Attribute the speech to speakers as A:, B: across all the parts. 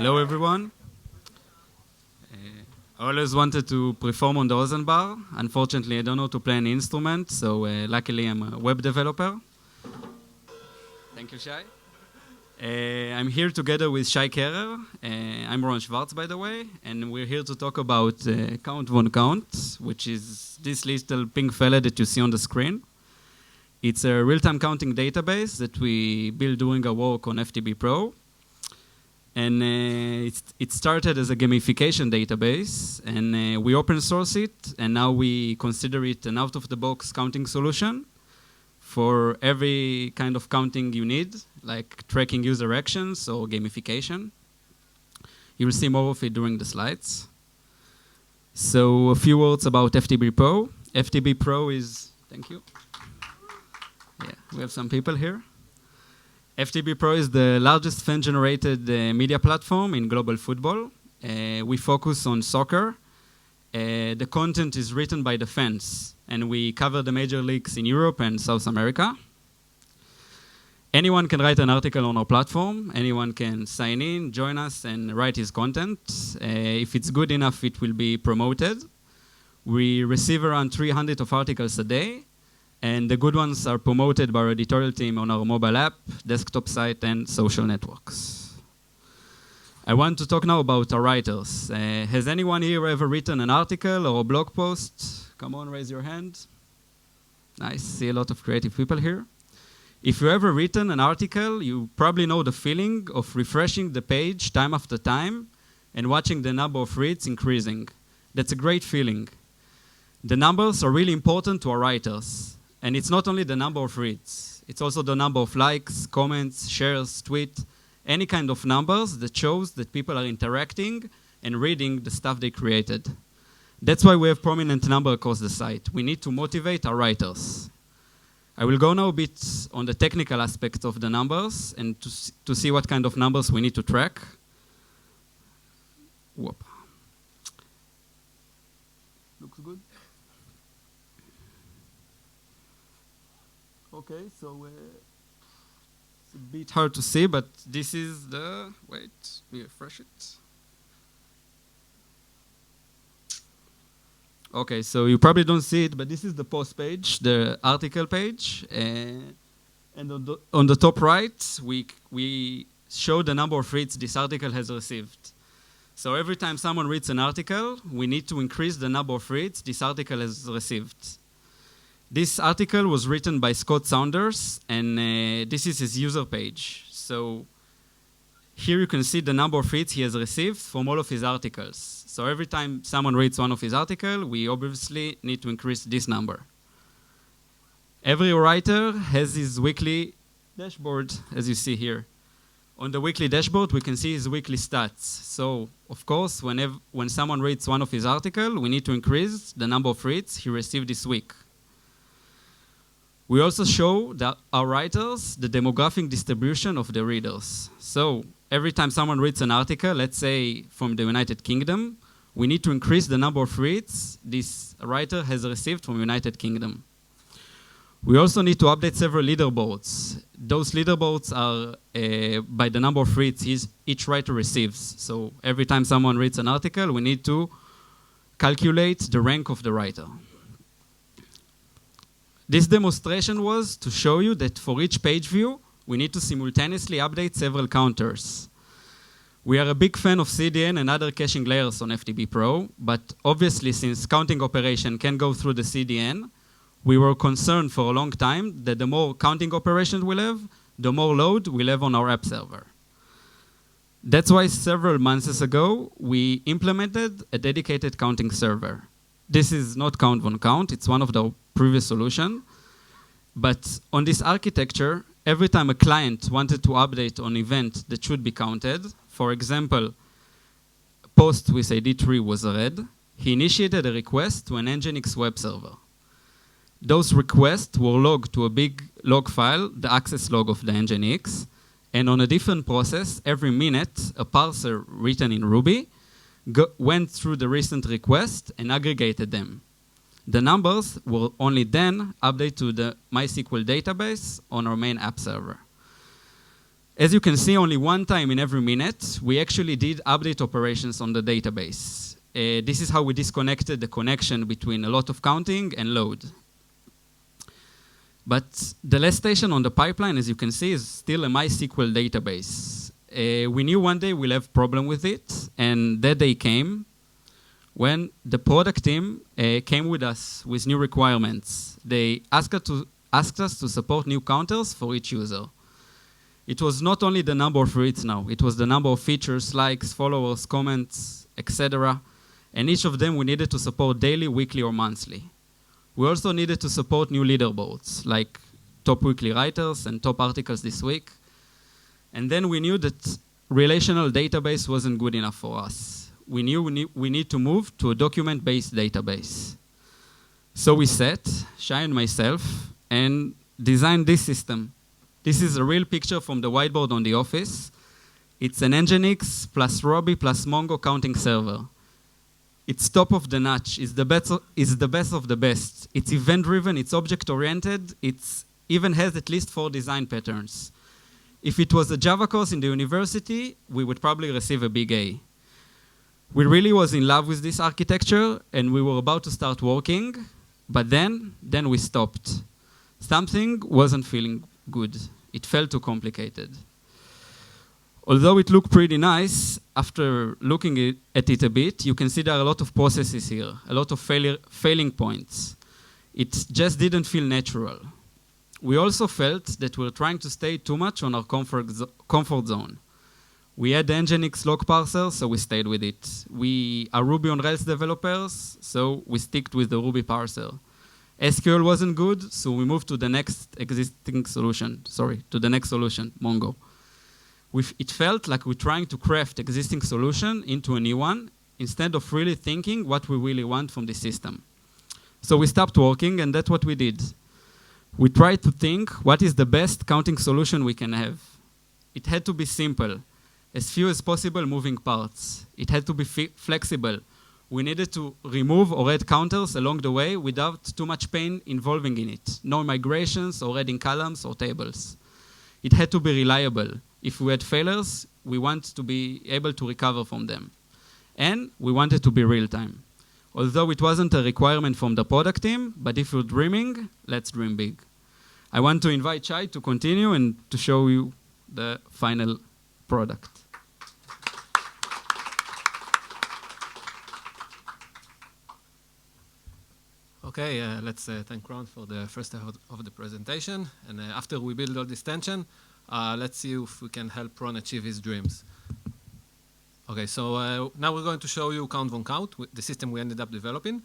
A: Hello, everyone. I always wanted to perform on the Rosenbar. Unfortunately, I don't know to play an instrument, so luckily I'm a web developer. Thank you, Shai. I'm here together with Shai Kerer. I'm Ron Schwartz, by the way, and we're here to talk about Count von Count, which is this little pink fella that you see on the screen. It's a real-time counting database that we built doing our work on FTB Pro. And it started as a gamification database, and we open source it, and now we consider it an out-of-the-box counting solution for every kind of counting you need, like tracking user actions or gamification. You'll see more of it during the slides. So a few words about FTB Pro. FTB Pro is, thank you. Yeah, we have some people here. FTB Pro is the largest fan-generated media platform in global football. We focus on soccer. The content is written by the fans, and we cover the major leagues in Europe and South America. Anyone can write an article on our platform. Anyone can sign in, join us, and write his content. If it's good enough, it will be promoted. We receive around 300 of articles a day. And the good ones are promoted by our editorial team on our mobile app, desktop site, and social networks. I want to talk now about our writers. Has anyone here ever written an article or a blog post? Come on, raise your hand. Nice, see a lot of creative people here. If you've ever written an article, you probably know the feeling of refreshing the page time after time and watching the number of reads increasing. That's a great feeling. The numbers are really important to our writers. And it's not only the number of reads, it's also the number of likes, comments, shares, tweets, any kind of numbers that shows that people are interacting and reading the stuff they created. That's why we have prominent number across the site. We need to motivate our writers. I will go now a bit on the technical aspects of the numbers and to see what kind of numbers we need to track. Whoop. Looks good. Okay, so it's a bit hard to see, but this is the, wait, we refresh it. Okay, so you probably don't see it, but this is the post page, the article page. And on the top right, we show the number of reads this article has received. So every time someone reads an article, we need to increase the number of reads this article has received. This article was written by Scott Saunders, and this is his user page. So here you can see the number of reads he has received from all of his articles. So every time someone reads one of his articles, we obviously need to increase this number. Every writer has his weekly dashboard, as you see here. On the weekly dashboard, we can see his weekly stats. So, of course, when someone reads one of his articles, we need to increase the number of reads he received this week. We also show that our writers the demographic distribution of the readers. So every time someone reads an article, let's say from the United Kingdom, we need to increase the number of reads this writer has received from United Kingdom. We also need to update several leaderboards. Those leaderboards are by the number of reads each writer receives. So every time someone reads an article, we need to calculate the rank of the writer. This demonstration was to show you that for each page view, we need to simultaneously update several counters. We are a big fan of CDN and other caching layers on FTB Pro, but obviously since counting operation can go through the CDN, we were concerned for a long time that the more counting operations we'll have, the more load we'll have on our app server. That's why several months ago, we implemented a dedicated counting server. This is not Count von Count, it's one of the previous solution. But on this architecture, every time a client wanted to update on event that should be counted, for example, post with ID 3 was read, he initiated a request to an Nginx web server. Those requests were logged to a big log file, the access log of the Nginx, and on a different process, every minute, a parser written in Ruby went through the recent request and aggregated them. The numbers will only then update to the MySQL database on our main app server. As you can see, only one time in every minute, we actually did update operations on the database. This is how we disconnected the connection between a lot of counting and load. But the last station on the pipeline, as you can see, is still a MySQL database. We knew one day we'll have problem with it, and that day came when the product team came with us with new requirements. They asked us to support new counters for each user. It was not only the number of reads now, it was the number of features, likes, followers, comments, etc. And each of them we needed to support daily, weekly, or monthly. We also needed to support new leaderboards, like top weekly writers and top articles this week. And then we knew that relational database wasn't good enough for us. We knew we need to move to a document-based database. So we sat, Shai and myself, and designed this system. This is a real picture from the whiteboard on the office. It's an Nginx plus Ruby plus Mongo counting server. It's top of the notch. It's the best of the best. It's event-driven. It's object-oriented. It even has at least 4 design patterns. If it was a Java course in the university, we would probably receive a big A. We really was in love with this architecture, and we were about to start working, but then we stopped. Something wasn't feeling good. It felt too complicated. Although it looked pretty nice, after looking at it a bit, you can see there are a lot of processes here, a lot of failing points. It just didn't feel natural. We also felt that we were trying to stay too much on our comfort zone. We had the Nginx log parser, so we stayed with it. We are Ruby on Rails developers, so we sticked with the Ruby parser. SQL wasn't good, so we moved to the next solution, Mongo. It felt like we're trying to craft existing solution into a new one instead of really thinking what we really want from the system. So we stopped working, and that's what we did. We tried to think what is the best counting solution we can have. It had to be simple, as few as possible moving parts. It had to be flexible. We needed to remove or add counters along the way without too much pain involving in it. No migrations or adding columns or tables. It had to be reliable. If we had failures, we want to be able to recover from them. And we wanted to be real-time. Although it wasn't a requirement from the product team, but if you're dreaming, let's dream big. I want to invite Shai to continue and to show you the final product.
B: Okay, let's thank Ron for the first half of the presentation. And after we build all this tension, let's see if we can help Ron achieve his dreams. Okay, so now we're going to show you Count von Count, the system we ended up developing.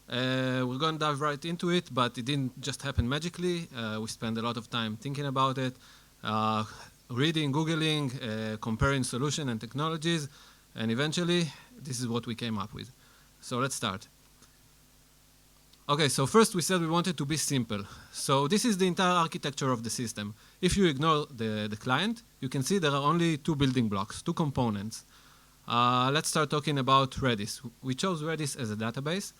B: We're going to dive right into it, but it didn't just happen magically. We spent a lot of time thinking about it, reading, Googling, comparing solutions and technologies, and eventually, this is what we came up with. So let's start. Okay, so first we said we wanted to be simple. So this is the entire architecture of the system. If you ignore the client, you can see there are only 2 building blocks, 2 components. Let's start talking about Redis. We chose Redis as a database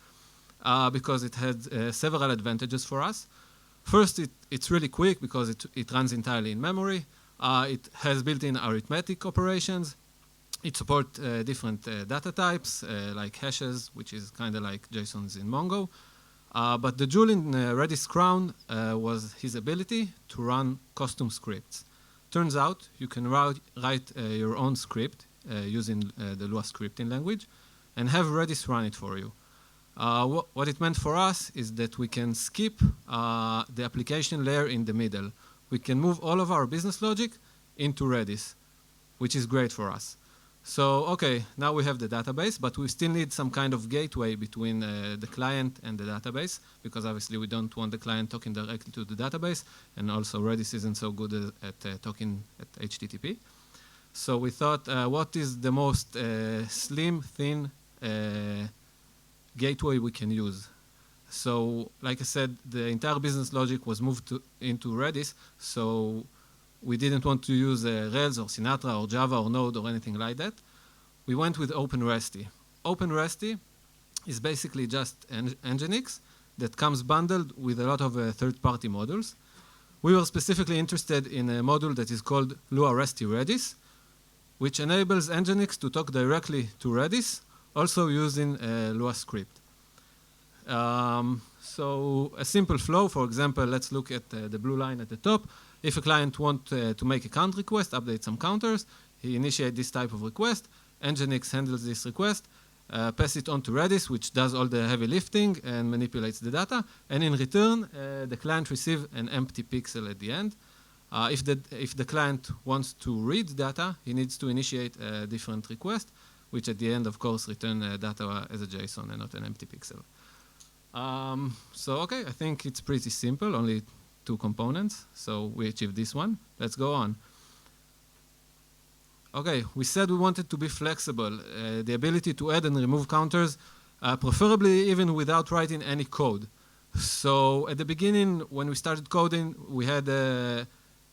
B: because it had several advantages for us. First, it's really quick because it runs entirely in memory. It has built-in arithmetic operations. It supports different data types, like hashes, which is kind of like JSONs in Mongo. But the jewel in Redis' crown was his ability to run custom scripts. Turns out you can write your own script using the Lua scripting language and have Redis run it for you. What it meant for us is that we can skip the application layer in the middle. We can move all of our business logic into Redis, which is great for us. So, okay, now we have the database, but we still need some kind of gateway between the client and the database, because obviously we don't want the client talking directly to the database, and also Redis isn't so good at talking at HTTP. So we thought, what is the most slim, thin gateway we can use? So, like I said, the entire business logic was moved into Redis, so we didn't want to use Rails or Sinatra or Java or Node or anything like that. We went with OpenResty. OpenResty is basically just Nginx that comes bundled with a lot of third-party modules. We were specifically interested in a module that is called Lua REST Redis, which enables Nginx to talk directly to Redis, also using Lua script. So a simple flow, for example, let's look at the blue line at the top. If a client wants to make a count request, update some counters, he initiates this type of request. Nginx handles this request, pass it on to Redis, which does all the heavy lifting and manipulates the data. And in return, the client receives an empty pixel at the end. If the client wants to read data, he needs to initiate a different request, which at the end, of course, return data as a JSON and not an empty pixel. So, okay, I think it's pretty simple, only 2 components. So we achieved this one. Let's go on. Okay, we said we wanted to be flexible, the ability to add and remove counters, preferably even without writing any code. So at the beginning, when we started coding, we had a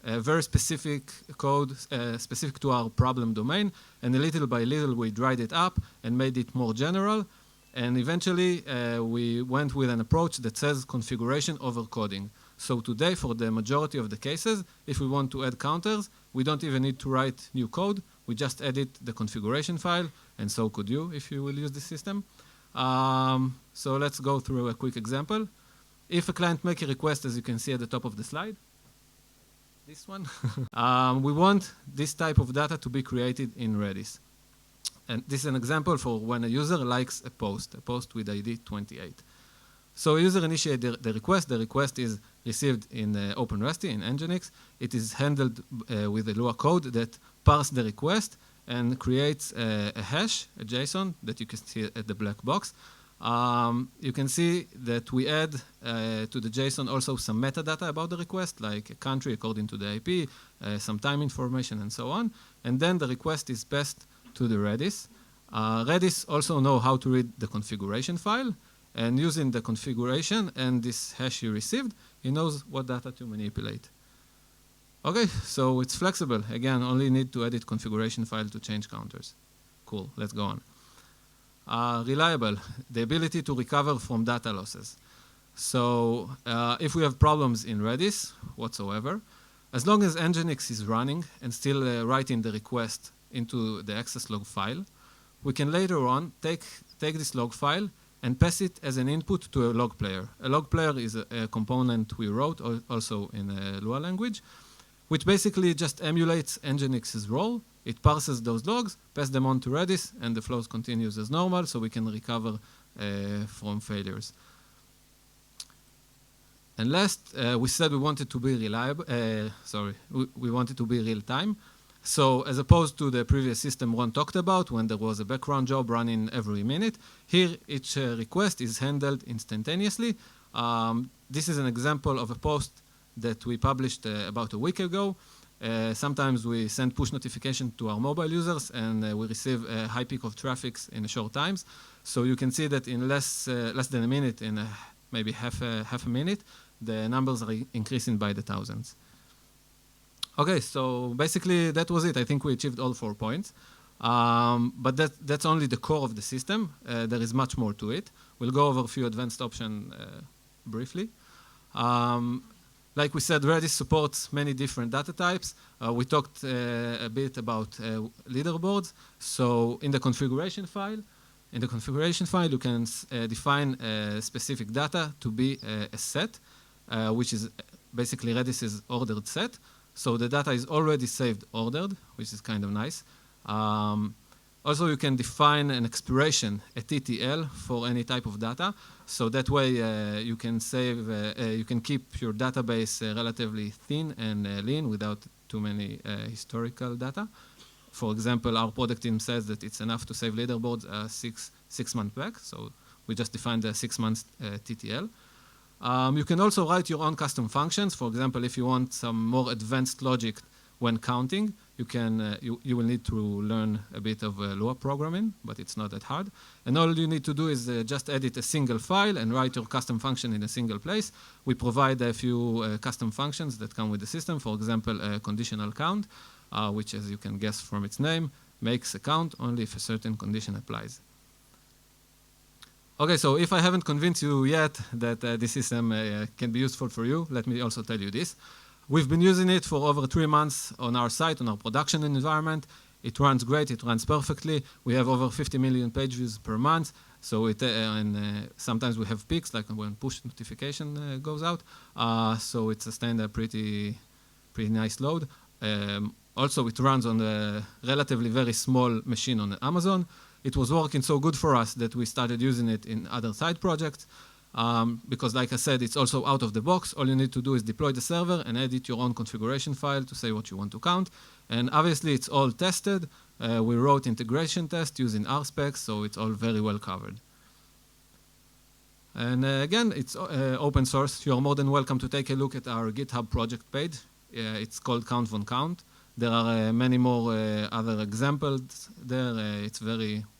B: very specific code specific to our problem domain, and little by little we dried it up and made it more general. And eventually, we went with an approach that says configuration over coding. So today, for the majority of the cases, if we want to add counters, we don't even need to write new code. We just edit the configuration file, and so could you if you will use this system. So let's go through a quick example. If a client makes a request, as you can see at the top of the slide, this one, we want this type of data to be created in Redis. And this is an example for when a user likes a post with ID 28. So a user initiates the request. The request is received in OpenResty, in Nginx. It is handled with the Lua code that parses the request and creates a hash, a JSON, that you can see at the black box. You can see that we add to the JSON also some metadata about the request, like a country according to the IP, some time information, and so on. And then the request is passed to the Redis. Redis also know how to read the configuration file, and using the configuration and this hash you received, he knows what data to manipulate. Okay, so it's flexible. Again, only need to edit configuration file to change counters. Cool, let's go on. Reliable, the ability to recover from data losses. So if we have problems in Redis whatsoever, as long as Nginx is running and still writing the request into the access log file, we can later on take this log file and pass it as an input to a log player. A log player is a component we wrote also in the Lua language, which basically just emulates Nginx's role. It parses those logs, passes them on to Redis, and the flows continues as normal, so we can recover from failures. And last, we said we wanted to be reliable. We wanted to be real time. So as opposed to the previous system Ron talked about, when there was a background job running every minute, here each request is handled instantaneously. This is an example of a post that we published about a week ago. Sometimes we send push notification to our mobile users, and we receive a high peak of traffic in short times. So you can see that in less than a minute, in maybe half a minute, the numbers are increasing by the thousands. Okay, so basically that was it. I think we achieved all 4 points. But that's only the core of the system. There is much more to it. We'll go over a few advanced options briefly. Like we said, Redis supports many different data types. We talked a bit about leaderboards. So in the configuration file, you can define specific data to be a set, which is basically Redis's ordered set. So the data is already saved ordered, which is kind of nice. Also, you can define an expiration, a TTL, for any type of data. So that way you can you can keep your database relatively thin and lean without too many historical data. For example, our product team says that it's enough to save leaderboards 6 months back. So we just defined the 6 months TTL. You can also write your own custom functions. For example, if you want some more advanced logic when counting, you will need to learn a bit of Lua programming, but it's not that hard. And all you need to do is just edit a single file and write your custom function in a single place. We provide a few custom functions that come with the system. For example, a conditional count, which, as you can guess from its name, makes a count only if a certain condition applies. Okay, so if I haven't convinced you yet that this system can be useful for you, let me also tell you this. We've been using it for over 3 months on our site, on our production environment. It runs great, it runs perfectly. We have over 50 million page views per month. So sometimes we have peaks, like when push notification goes out. So it sustained a pretty nice load. Also, it runs on a relatively very small machine on Amazon. It was working so good for us that we started using it in other side projects. Because like I said, it's also out of the box. All you need to do is deploy the server and edit your own configuration file to say what you want to count. And obviously, it's all tested. We wrote integration tests using RSpecs, so it's all very well covered. And again, it's open source. You're more than welcome to take a look at our GitHub project page. It's called Count von Count. There are many more other examples there.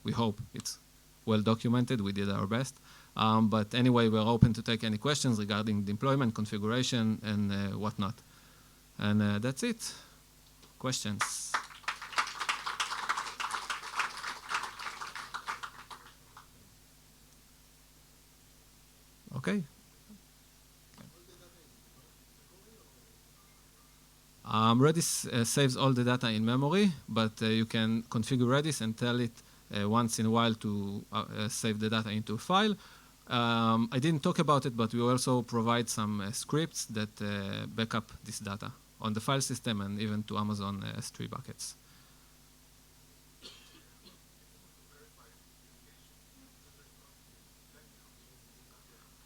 B: We hope it's well documented. We did our best. But anyway, we're open to take any questions regarding deployment, configuration, and whatnot. And that's it. Questions? Okay. Redis saves all the data in memory, but you can configure Redis and tell it once in a while to save the data into a file. I didn't talk about it, but we also provide some scripts that back up this data on the file system and even to Amazon S3 buckets.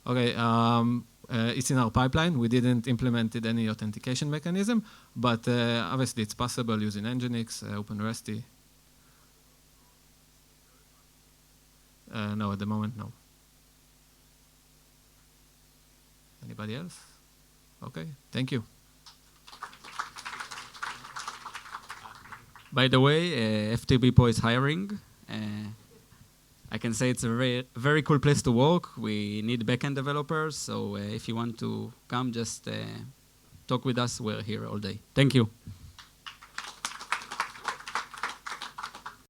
B: Okay, it's in our pipeline. We didn't implement any authentication mechanism, but obviously it's possible using Nginx, OpenResty. No, at the moment, no. Anybody else? Okay, thank you.
A: By the way, FTBPO is hiring. I can say it's a very cool place to work. We need backend developers, so if you want to come, just talk with us. We're here all day. Thank you.